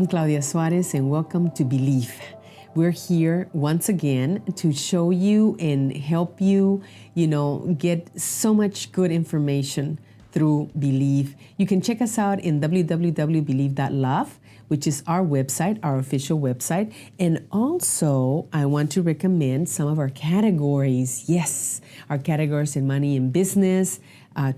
I'm Claudia Suarez, and welcome to Believe. We're here once again to show you and help you, get so much good information through Believe. You can check us out in www.believe.love, which is our website, our official website. And also, I want to recommend some of our categories. Yes, our categories in money and business,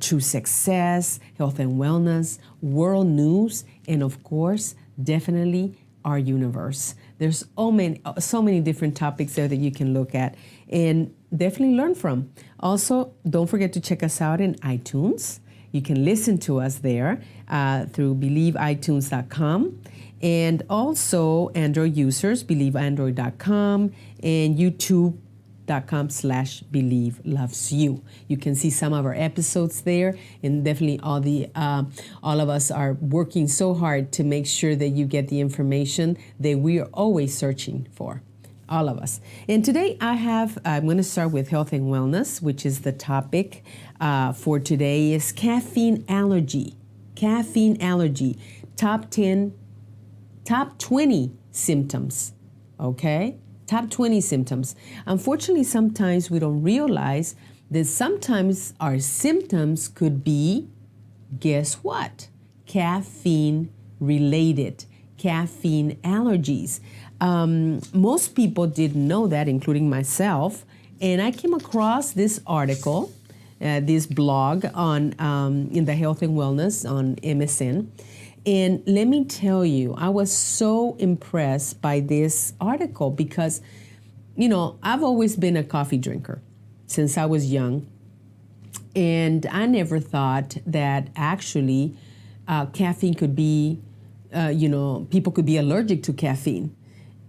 true success, health and wellness, world news, and of course, definitely our universe. There's so many different topics there that you can look at and definitely learn from. Also, don't forget to check us out in iTunes. You can listen to us there through believeitunes.com. And also Android users, believeandroid.com and youtube.com/believe loves you. You can see some of our episodes there, and definitely all of us are working so hard to make sure that you get the information that we are always searching for, all of us. And today I'm going to start with health and wellness, which is the topic for today is caffeine allergy. Caffeine allergy, top 20 symptoms, okay? Top 20 symptoms. Unfortunately, sometimes we don't realize that sometimes our symptoms could be, guess what? Caffeine related, caffeine allergies. Most people didn't know that, including myself. And I came across this article, this blog on in the health and wellness on MSN. And let me tell you, I was so impressed by this article because, I've always been a coffee drinker since I was young. And I never thought that actually caffeine could be, people could be allergic to caffeine.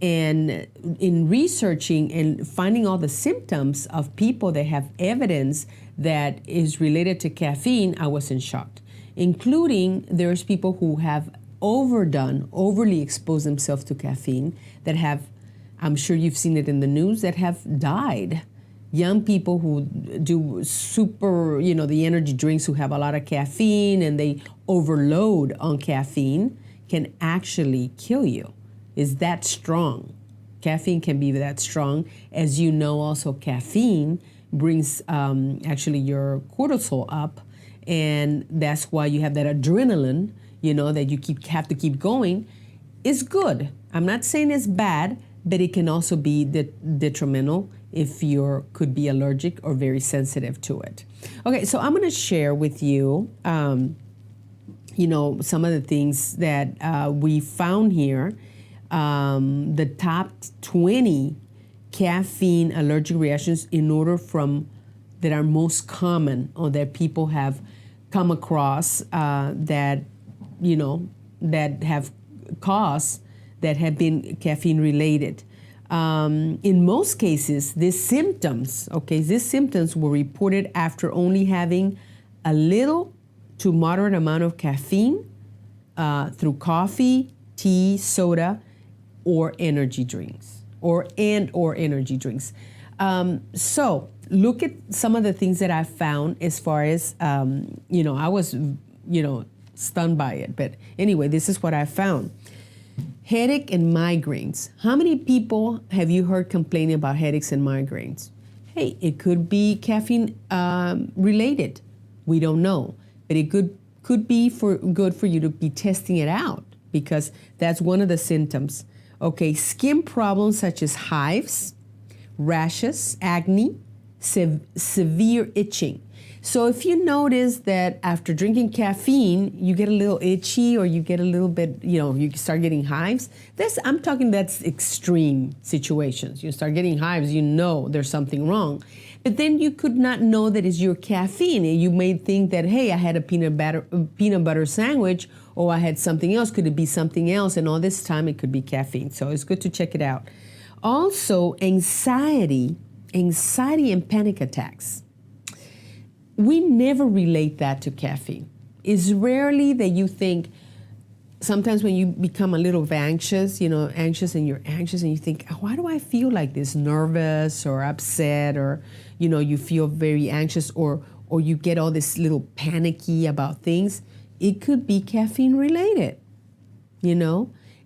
And in researching and finding all the symptoms of people that have evidence that is related to caffeine, I was in shock. Including there's people who have overly exposed themselves to caffeine that have, I'm sure you've seen it in the news, that have died. Young people who do super, the energy drinks who have a lot of caffeine and they overload on caffeine can actually kill you. Is that strong? Caffeine can be that strong. As you know, also caffeine brings actually your cortisol up. And that's why you have that adrenaline, that you have to keep going. It's good. I'm not saying it's bad, but it can also be detrimental if you could be allergic or very sensitive to it. Okay, so I'm going to share with you, some of the things that we found here. The top 20 caffeine allergic reactions that are most common or that people have come across that have caused that have been caffeine related. In most cases, these symptoms were reported after only having a little to moderate amount of caffeine through coffee, tea, soda, or energy drinks, or energy drinks. So look at some of the things that I found as far as, I was, stunned by it. But anyway, this is what I found. Headache and migraines. How many people have you heard complaining about headaches and migraines? Hey, it could be caffeine related. We don't know. But it could be good for you to be testing it out because that's one of the symptoms. Okay, skin problems such as hives, rashes, acne, severe itching. So if you notice that after drinking caffeine, you get a little itchy or you get a little bit, you start getting hives, I'm talking that's extreme situations. You start getting hives, there's something wrong. But then you could not know that it's your caffeine. You may think that, hey, I had a peanut butter sandwich or I had something else. Could it be something else? And all this time it could be caffeine. So it's good to check it out. Also, anxiety and panic attacks. We never relate that to caffeine. It's rarely that you think, sometimes when you become a little anxious, anxious and you think, why do I feel like this? Nervous or upset or, you feel very anxious or you get all this little panicky about things. It could be caffeine related,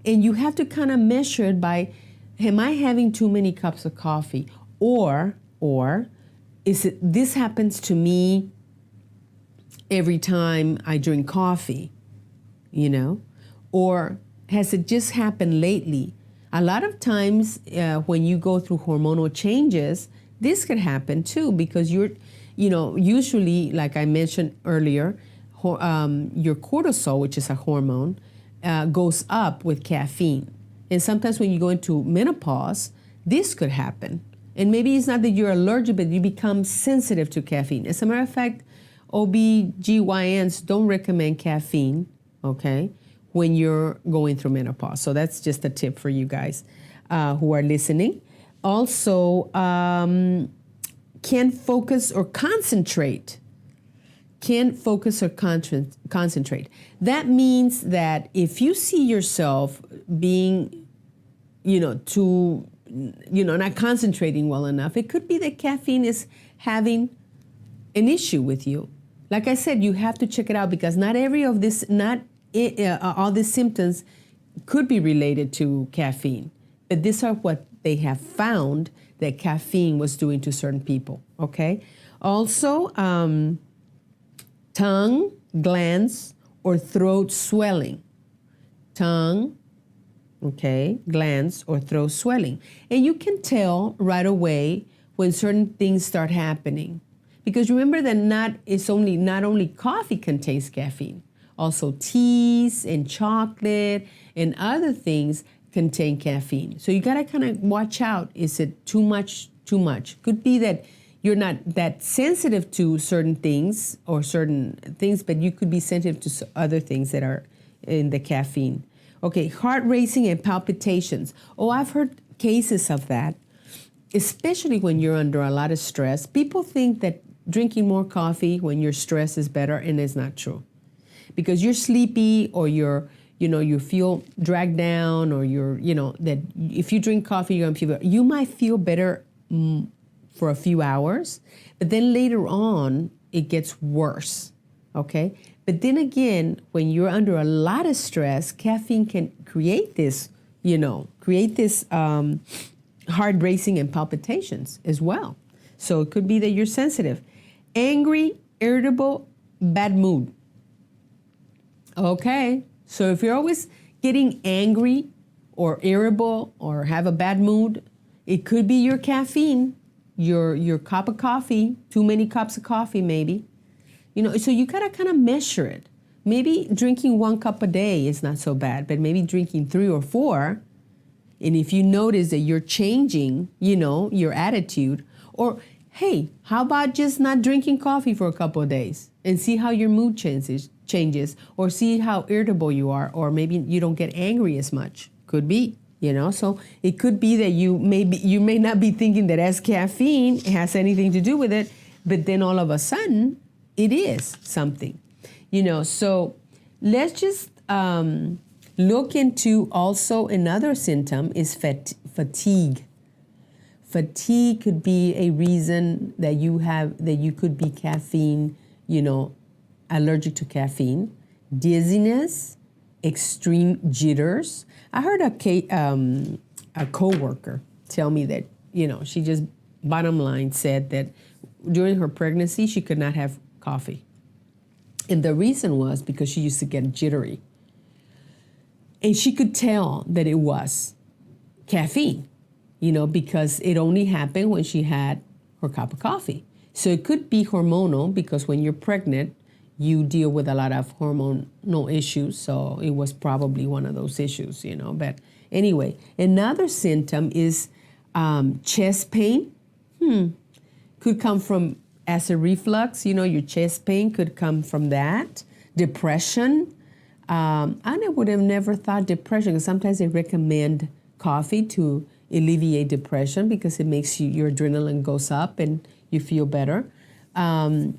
And you have to kind of measure it by, am I having too many cups of coffee? Or is it, this happens to me every time I drink coffee, you know? Or has it just happened lately? A lot of times when you go through hormonal changes, this could happen too, because you're, usually, like I mentioned earlier, your cortisol, which is a hormone, goes up with caffeine. And sometimes when you go into menopause, this could happen. And maybe it's not that you're allergic, but you become sensitive to caffeine. As a matter of fact, OB/GYNs don't recommend caffeine, okay, when you're going through menopause. So that's just a tip for you guys who are listening. Also, can't focus or concentrate. Can't focus or concentrate. That means that if you see yourself being, not concentrating well enough, it could be that caffeine is having an issue with you. Like I said, you have to check it out, because not all these symptoms could be related to caffeine, but these are what they have found that caffeine was doing to certain people, okay? Also, tongue, glands, or throat swelling. Tongue, okay, glands, or throat swelling. And you can tell right away when certain things start happening. Because remember that not only coffee contains caffeine, also teas and chocolate and other things contain caffeine. So you gotta kind of watch out. Is it too much? Too much. Could be that you're not that sensitive to certain things, but you could be sensitive to other things that are in the caffeine. Okay, heart racing and palpitations. Oh, I've heard cases of that, especially when you're under a lot of stress. People think that drinking more coffee when you're stressed is better, and it's not true. Because you're sleepy, or you feel dragged down, or that if you drink coffee, you're gonna feel better. You might feel better for a few hours, but then later on, it gets worse, okay? But then again, when you're under a lot of stress, caffeine can create this heart racing and palpitations as well. So it could be that you're sensitive. Angry, irritable, bad mood. Okay, so if you're always getting angry or irritable or have a bad mood, it could be your caffeine, your cup of coffee, too many cups of coffee maybe. So you gotta kind of measure it. Maybe drinking 1 cup a day is not so bad, but maybe drinking 3 or 4, and if you notice that you're changing, your attitude, or hey, how about just not drinking coffee for a couple of days and see how your mood changes, or see how irritable you are, or maybe you don't get angry as much. Could be, so it could be that you may not be thinking that as caffeine has anything to do with it, but then all of a sudden it is something, so let's just look into also another symptom is fatigue. Fatigue could be a reason that you could be caffeine, allergic to caffeine. Dizziness, extreme jitters. I heard a coworker tell me that, she just bottom line said that during her pregnancy, she could not have coffee. And the reason was because she used to get jittery. And she could tell that it was caffeine, because it only happened when she had her cup of coffee. So it could be hormonal, because when you're pregnant, you deal with a lot of hormonal issues. So it was probably one of those issues, But anyway, another symptom is chest pain. Could come from acid reflux. Your chest pain could come from that. Depression. I would have never thought depression, because sometimes they recommend coffee to alleviate depression, because it makes your adrenaline goes up and you feel better. But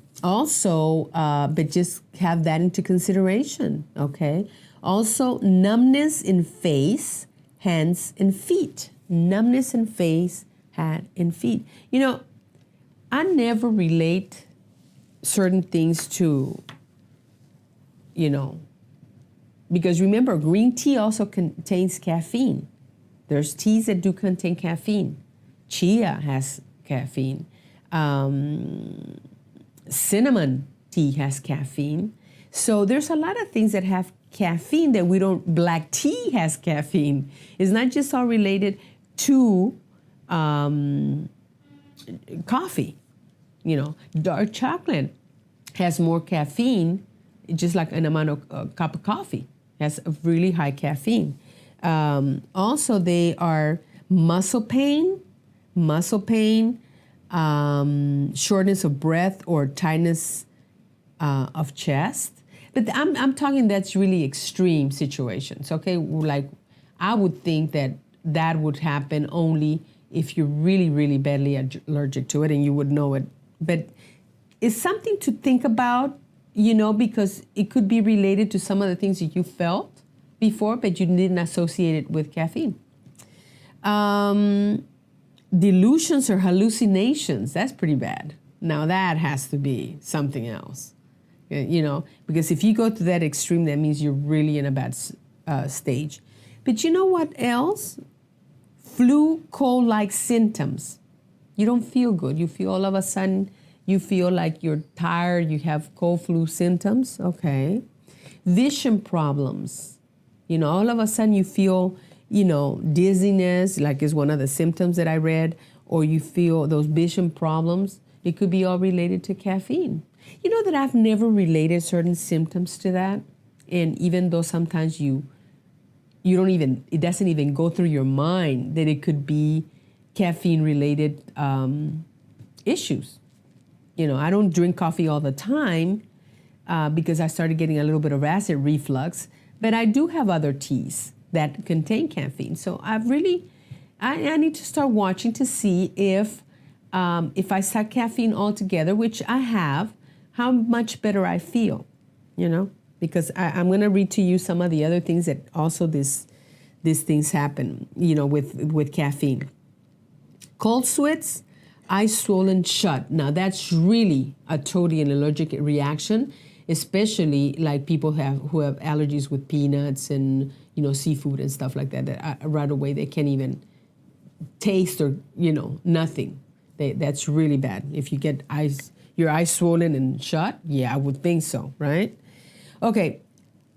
just have that into consideration, okay? Also, numbness in face, hands, and feet. Numbness in face, hand, and feet. I never relate certain things to, because remember, green tea also contains caffeine. There's teas that do contain caffeine. Chia has caffeine. Cinnamon tea has caffeine. So there's a lot of things that have caffeine that we don't. Black tea has caffeine. It's not just all related to coffee. Dark chocolate has more caffeine, just like an amount of cup of coffee has a really high caffeine. Also, they are muscle pain, shortness of breath or tightness of chest. But I'm talking that's really extreme situations, okay? Like I would think that would happen only if you're really, really badly allergic to it and you would know it. But it's something to think about, because it could be related to some of the things that you felt before, but you didn't associate it with caffeine. Delusions or hallucinations, that's pretty bad. Now that has to be something else, because if you go to that extreme, that means you're really in a bad stage. But you know what else? Flu, cold-like symptoms. You don't feel good. You feel all of a sudden, you feel like you're tired, you have cold flu symptoms, okay. Vision problems. All of a sudden you feel, dizziness, like is one of the symptoms that I read, or you feel those vision problems. It could be all related to caffeine. You know that I've never related certain symptoms to that, and even though sometimes you don't even, it doesn't even go through your mind that it could be caffeine-related issues. I don't drink coffee all the time because I started getting a little bit of acid reflux, but I do have other teas that contain caffeine. So I need to start watching to see if I start caffeine altogether, which I have, how much better I feel, because I'm going to read to you some of the other things that also these things happen, with caffeine. Cold sweats, eyes swollen shut. Now that's really a totally an allergic reaction, especially like people who have allergies with peanuts and seafood and stuff like that right away they can't even taste or nothing. That's really bad. If you get your eyes swollen and shut, yeah, I would think so, right? Okay,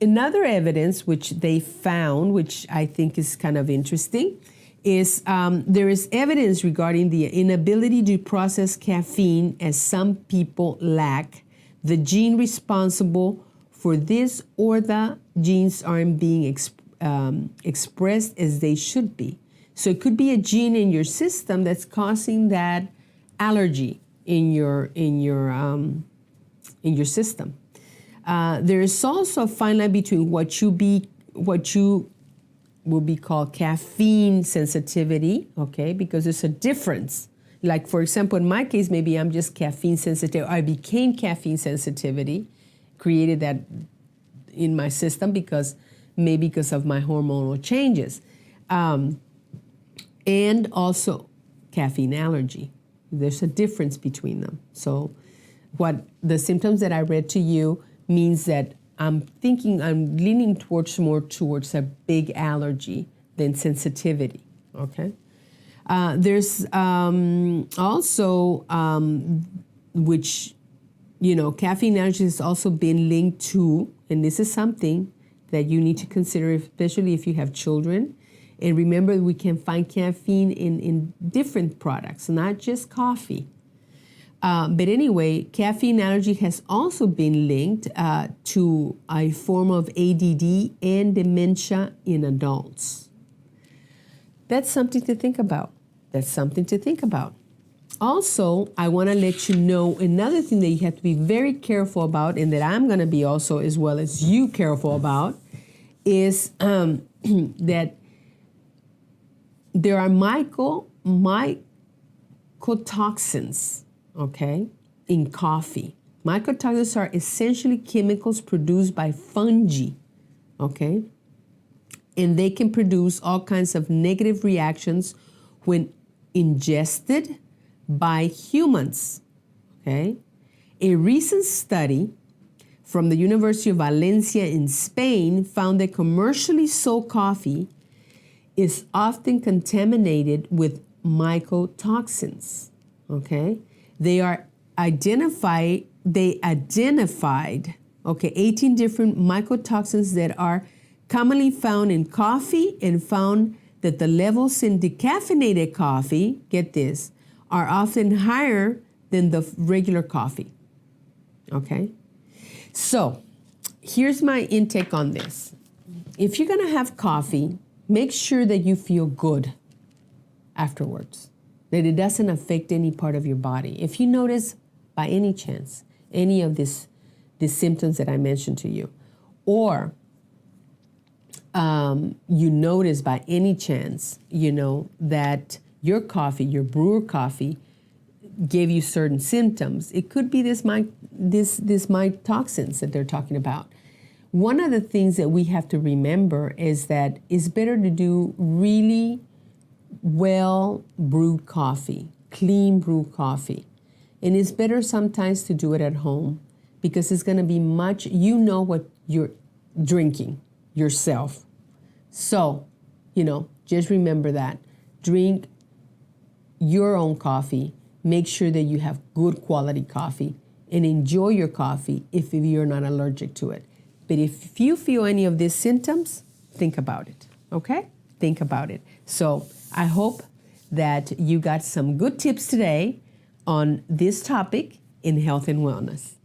another evidence which they found, which I think is kind of interesting, is there is evidence regarding the inability to process caffeine, as some people lack the gene responsible for this, or the genes aren't being expressed as they should be. So it could be a gene in your system that's causing that allergy in your system. There is also a fine line between what you will be called caffeine sensitivity, okay, because there's a difference. Like, for example, in my case, maybe I'm just caffeine sensitive. I became caffeine sensitivity, created that in my system because of my hormonal changes. And also caffeine allergy. There's a difference between them. So what the symptoms that I read to you means that I'm leaning more towards a big allergy than sensitivity, okay? There's also, which, caffeine allergy has also been linked to, and this is something that you need to consider, especially if you have children. And remember, we can find caffeine in different products, not just coffee. But anyway, caffeine allergy has also been linked to a form of ADD and dementia in adults. That's something to think about. Also, I want to let you know another thing that you have to be very careful about, and that I'm going to be also, as well as you, careful about, is that there are mycotoxins, okay, in coffee. Mycotoxins are essentially chemicals produced by fungi, okay? And they can produce all kinds of negative reactions when ingested by humans, okay? A recent study from the University of Valencia in Spain found that commercially sold coffee is often contaminated with mycotoxins. Okay, they identified 18 different mycotoxins that are commonly found in coffee, and found that the levels in decaffeinated coffee, get this, are often higher than the regular coffee. Okay, so here's my intake on this. If you're gonna have coffee, make sure that you feel good afterwards, that it doesn't affect any part of your body. If you notice by any chance any of these symptoms that I mentioned to you, or you notice by any chance, that your coffee, your brewer coffee, gave you certain symptoms, it could be this mycotoxins that they're talking about. One of the things that we have to remember is that it's better to do really well brewed coffee, clean brewed coffee. And it's better sometimes to do it at home, because it's going to be what you're drinking yourself. So, just remember that. Drink your own coffee. Make sure that you have good quality coffee, and enjoy your coffee if you're not allergic to it. But if you feel any of these symptoms, think about it, okay? Think about it. So I hope that you got some good tips today on this topic in health and wellness.